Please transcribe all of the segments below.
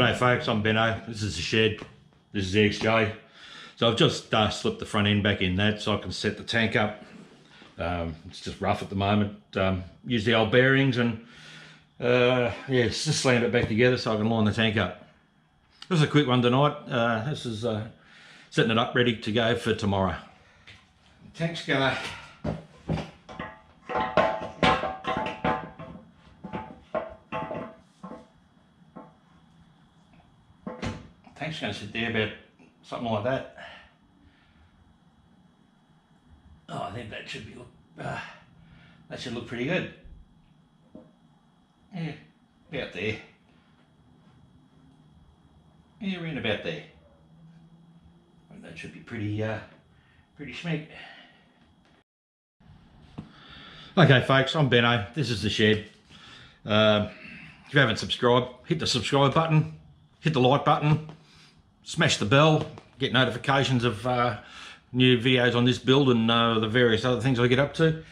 G'day folks, I'm Benno. This is the shed. This is the XJ. So I've just slipped the front end back in that so I can set the tank up. It's just rough at the moment. Use the old bearings and yeah, just slammed it back together so I can line the tank up. This is a quick one tonight. This is setting it up ready to go for tomorrow. The tank's gonna sit there about something like that. Oh, I think that should look pretty good. Yeah, about there. Yeah, around about there. And that should be pretty schmeck. Okay, folks, I'm Benno. This is the shed. If you haven't subscribed, hit the subscribe button, hit the like button. Smash the bell, get notifications of new videos on this build and the various other things I get up to.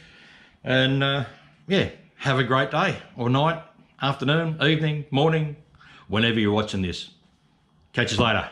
And yeah, have a great day or night, afternoon, evening, morning, whenever you're watching this. Catch you later.